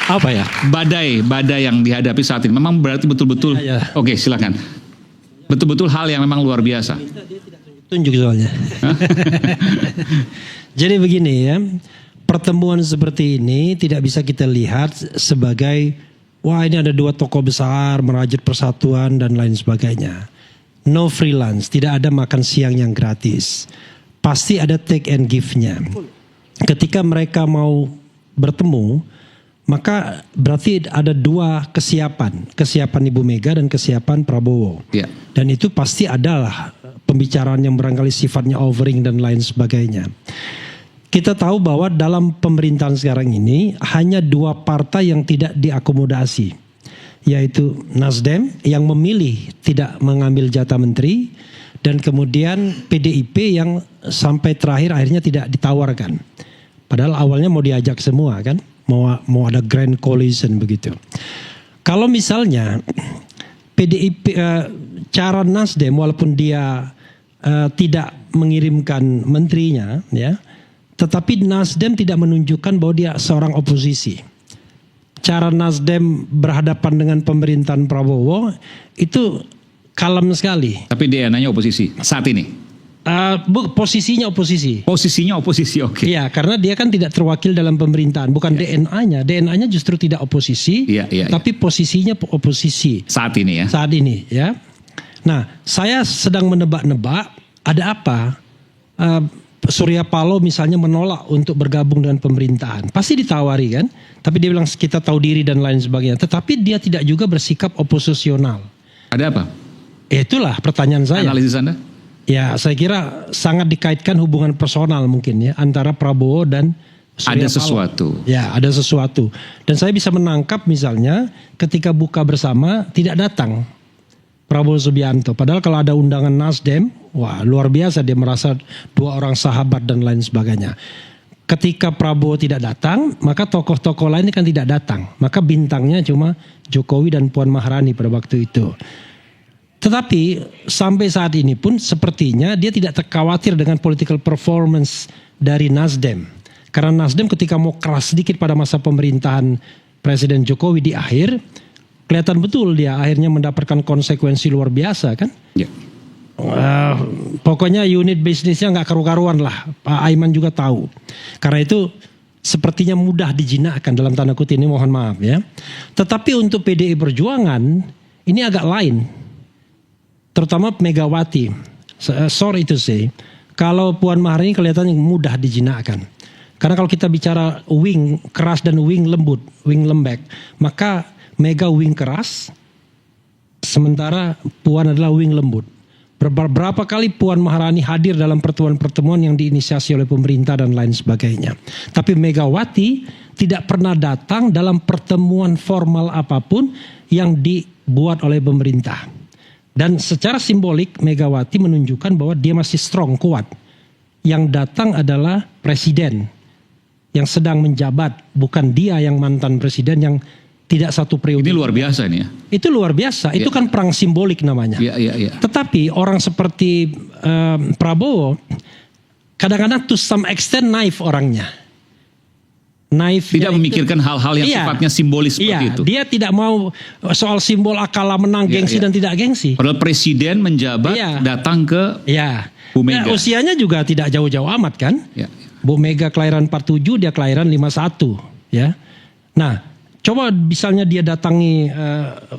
Apa ya? Badai yang dihadapi saat ini memang berarti betul-betul. Oke, silakan. Betul-betul hal yang memang luar biasa. Tunjuk soalnya. Jadi begini ya, pertemuan seperti ini tidak bisa kita lihat sebagai wah ini ada dua tokoh besar merajut persatuan dan lain sebagainya. No freelance, tidak ada makan siang yang gratis. Pasti ada take and give-nya. Ketika mereka mau bertemu, maka berarti ada dua kesiapan Ibu Mega dan kesiapan Prabowo. Ya. Dan itu pasti adalah pembicaraan yang barangkali sifatnya overing dan lain sebagainya. Kita tahu bahwa dalam pemerintahan sekarang ini hanya dua partai yang tidak diakomodasi, yaitu Nasdem yang memilih tidak mengambil jatah menteri, dan kemudian PDIP yang sampai terakhir akhirnya tidak ditawarkan. Padahal awalnya mau diajak semua kan, mau ada grand coalition begitu. Kalau misalnya PDIP cara Nasdem walaupun dia tidak mengirimkan menterinya ya, tetapi Nasdem tidak menunjukkan bahwa dia seorang oposisi. Cara Nasdem berhadapan dengan pemerintahan Prabowo itu kalem sekali. Tapi DNA-nya oposisi saat ini. Posisinya oposisi. Posisinya oposisi, oke. Iya, karena dia kan tidak terwakil dalam pemerintahan, bukan DNA-nya. DNA-nya justru tidak oposisi, tapi posisinya oposisi. Saat ini ya. Saat ini ya. Nah, saya sedang menebak-nebak ada apa? Surya Paloh misalnya menolak untuk bergabung dengan pemerintahan. Pasti ditawari kan? Tapi dia bilang kita tahu diri dan lain sebagainya. Tetapi dia tidak juga bersikap oposisional. Ada apa? Itulah pertanyaan saya. Analisis Anda? Ya, saya kira sangat dikaitkan hubungan personal mungkin ya antara Prabowo dan Surya Ada sesuatu. Paloh. Ya, ada sesuatu. Dan saya bisa menangkap misalnya ketika buka bersama tidak datang Prabowo Subianto. Padahal kalau ada undangan Nasdem, wah luar biasa, dia merasa dua orang sahabat dan lain sebagainya. Ketika Prabowo tidak datang, maka tokoh-tokoh lain kan tidak datang. Maka bintangnya cuma Jokowi dan Puan Maharani pada waktu itu. Tetapi sampai saat ini pun sepertinya dia tidak terkhawatir dengan political performance dari Nasdem. Karena Nasdem ketika mau keras sedikit pada masa pemerintahan Presiden Jokowi di akhir, kelihatan betul dia akhirnya mendapatkan konsekuensi luar biasa kan. Ya. Pokoknya unit bisnisnya nggak karu-karuan lah. Pak Aiman juga tahu. Karena itu sepertinya mudah dijinakkan dalam tanda kutip ini, mohon maaf ya. Tetapi untuk PDI Perjuangan ini agak lain. Terutama Megawati. Sorry to say, kalau Puan Maharani kelihatannya mudah dijinakkan. Karena kalau kita bicara wing keras dan wing lembut, wing lembek, maka Mega wing keras, sementara Puan adalah wing lembut. Berapa kali Puan Maharani hadir dalam pertemuan-pertemuan yang diinisiasi oleh pemerintah dan lain sebagainya. Tapi Megawati tidak pernah datang dalam pertemuan formal apapun yang dibuat oleh pemerintah. Dan secara simbolik Megawati menunjukkan bahwa dia masih strong, kuat. Yang datang adalah presiden yang sedang menjabat, bukan dia yang mantan presiden yang tidak satu periode. Ini luar biasa ini ya. Itu luar biasa. Itu kan perang simbolik namanya. Tetapi orang seperti Prabowo kadang-kadang to some extent naif orangnya. Naif. Tidak memikirkan hal-hal yang sifatnya simbolis seperti itu. Dia tidak mau soal simbol kalah menang, gengsi dan tidak gengsi. Padahal presiden menjabat datang ke Bu Mega. Nah, usianya juga tidak jauh-jauh amat kan. Bu Mega kelahiran 47, dia kelahiran 51 ya. Nah, coba misalnya dia datangi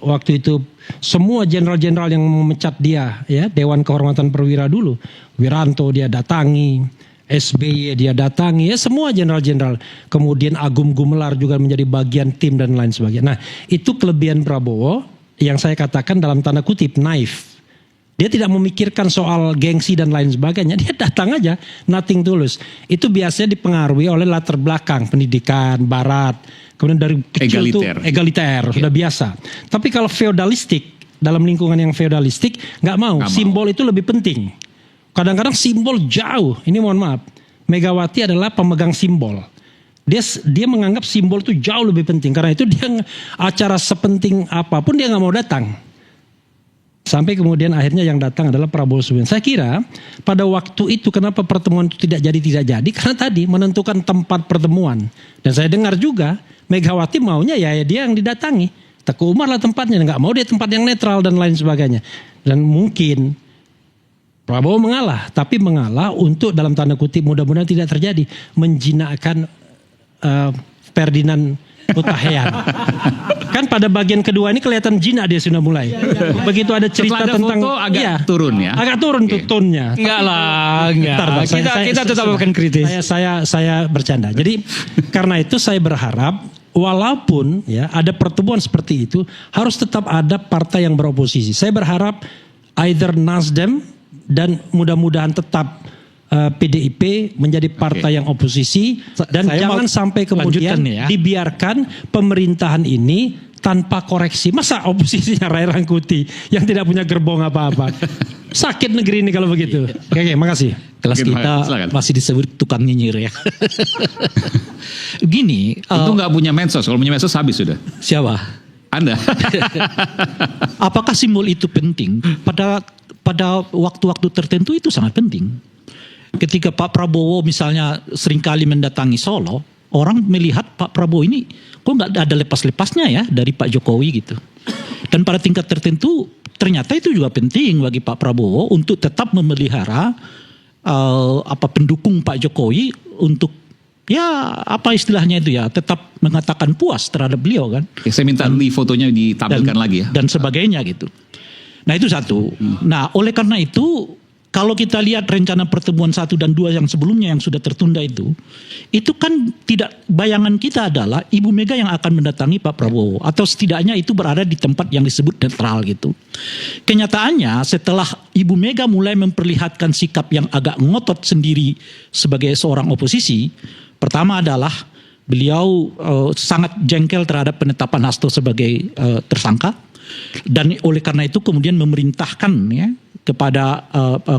waktu itu semua jenderal-jenderal yang memecat dia ya, Dewan Kehormatan Perwira dulu. Wiranto dia datangi, SBY dia datangi, ya semua jenderal-jenderal. Kemudian Agung Gumelar juga menjadi bagian tim dan lain sebagainya. Nah, itu kelebihan Prabowo yang saya katakan dalam tanda kutip naif. Dia tidak memikirkan soal gengsi dan lain sebagainya. Dia datang aja, nothing tulus. Itu biasanya dipengaruhi oleh latar belakang pendidikan barat. Kemudian dari kecil itu egaliter, sudah biasa. Tapi kalau feodalistik, dalam lingkungan yang feodalistik, nggak mau. Simbol itu lebih penting. Kadang-kadang simbol jauh. Ini mohon maaf, Megawati adalah pemegang simbol. Dia menganggap simbol itu jauh lebih penting. Karena itu dia acara sepenting apapun dia nggak mau datang. Sampai kemudian akhirnya yang datang adalah Prabowo Subianto. Saya kira pada waktu itu kenapa pertemuan itu tidak jadi karena tadi menentukan tempat pertemuan. Dan saya dengar juga Megawati maunya ya dia yang didatangi. Teguh Umar lah tempatnya, nggak mau dia tempat yang netral dan lain sebagainya. Dan mungkin Prabowo mengalah, tapi mengalah untuk dalam tanda kutip mudah-mudahan tidak terjadi menjinakkan Ferdinand Hutahian. Kan pada bagian kedua ini kelihatan jinak dia sudah mulai. Begitu ada cerita setelah ada tentang foto agak turun ya. Agak turun tuh tonnya. Enggak lah, enggak. Kita tetap akan kritis. Saya bercanda. Jadi karena itu saya berharap walaupun ya ada pertemuan seperti itu harus tetap ada partai yang beroposisi. Saya berharap either Nasdem dan mudah-mudahan tetap PDIP menjadi partai yang oposisi dan jangan sampai kemudian dibiarkan pemerintahan ini tanpa koreksi. Masa oposisinya Ray Rangkuti yang tidak punya gerbong apa-apa. Sakit negeri ini kalau begitu. Oke, makasih. Kelas kita masih disebut tukang nyinyir ya. Gini. Itu nggak punya medsos. Kalau punya medsos habis sudah. Siapa? Anda. Apakah simbol itu penting? Pada waktu-waktu tertentu itu sangat penting. Ketika Pak Prabowo misalnya seringkali mendatangi Solo, orang melihat Pak Prabowo ini kok nggak ada lepas-lepasnya ya dari Pak Jokowi gitu. Dan pada tingkat tertentu ternyata itu juga penting bagi Pak Prabowo untuk tetap memelihara pendukung Pak Jokowi untuk ya apa istilahnya itu ya tetap mengatakan puas terhadap beliau kan. Saya minta fotonya ditampilkan lagi ya. Dan sebagainya gitu. Nah itu satu. Nah oleh karena itu kalau kita lihat rencana pertemuan 1 dan 2 yang sebelumnya yang sudah tertunda itu kan tidak, bayangan kita adalah Ibu Mega yang akan mendatangi Pak Prabowo atau setidaknya itu berada di tempat yang disebut netral gitu. Kenyataannya setelah Ibu Mega mulai memperlihatkan sikap yang agak ngotot sendiri sebagai seorang oposisi, pertama adalah beliau sangat jengkel terhadap penetapan Hasto sebagai tersangka dan oleh karena itu kemudian memerintahkan ya kepada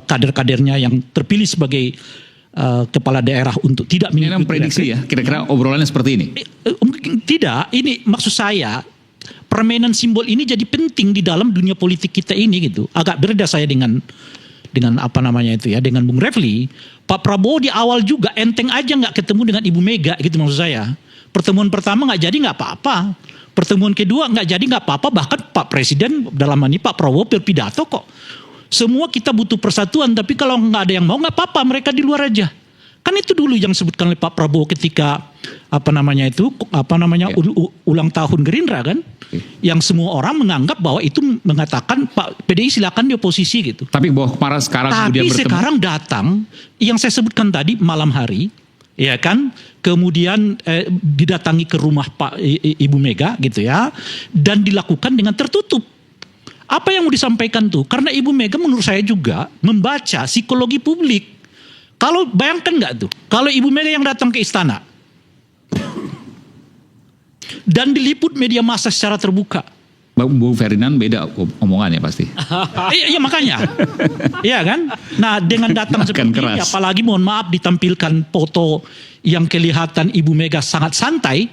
kader-kadernya yang terpilih sebagai kepala daerah untuk tidak mengikuti. Ini prediksi ya, kira-kira obrolannya seperti ini? Tidak, ini maksud saya permainan simbol ini jadi penting di dalam dunia politik kita ini gitu. Agak berbeda saya dengan apa namanya itu ya, dengan Bung Refli. Pak Prabowo di awal juga enteng aja nggak ketemu dengan Ibu Mega gitu maksud saya. Pertemuan pertama nggak jadi nggak apa-apa. Pertemuan kedua nggak jadi nggak apa-apa. Bahkan Pak Presiden dalam ini Pak Prabowo berpidato kok. Semua kita butuh persatuan, tapi kalau nggak ada yang mau nggak apa-apa, mereka di luar aja. Kan itu dulu yang disebutkan oleh Pak Prabowo ketika ulang tahun Gerindra kan, yang semua orang menganggap bahwa itu mengatakan Pak PDI silakan di oposisi gitu. Tapi bahwa para sekarang kemudian bertemu. Sekarang datang yang saya sebutkan tadi malam hari, ya kan, kemudian didatangi ke rumah Pak Ibu Mega gitu ya, dan dilakukan dengan tertutup. Apa yang mau disampaikan tuh? Karena Ibu Mega menurut saya juga membaca psikologi publik. Kalau bayangkan nggak tuh, kalau Ibu Mega yang datang ke istana dan diliput media massa secara terbuka. Bu Ferdinand beda omongannya pasti. Iya makanya, iya kan. Nah dengan datang seperti ini, apalagi mohon maaf ditampilkan foto yang kelihatan Ibu Mega sangat santai,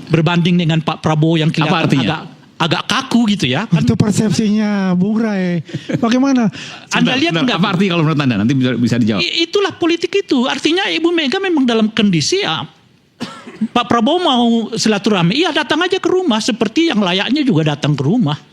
berbanding dengan Pak Prabowo yang kelihatan agak kaku gitu ya. Itu persepsinya Bung Ray. Bagaimana? Anda lihat enggak? Apa arti kalau menurut Anda? Nanti bisa dijawab. Itulah politik itu. Artinya Ibu Mega memang dalam kondisi ya Pak Prabowo mau silaturahmi. Iya datang aja ke rumah seperti yang layaknya juga datang ke rumah.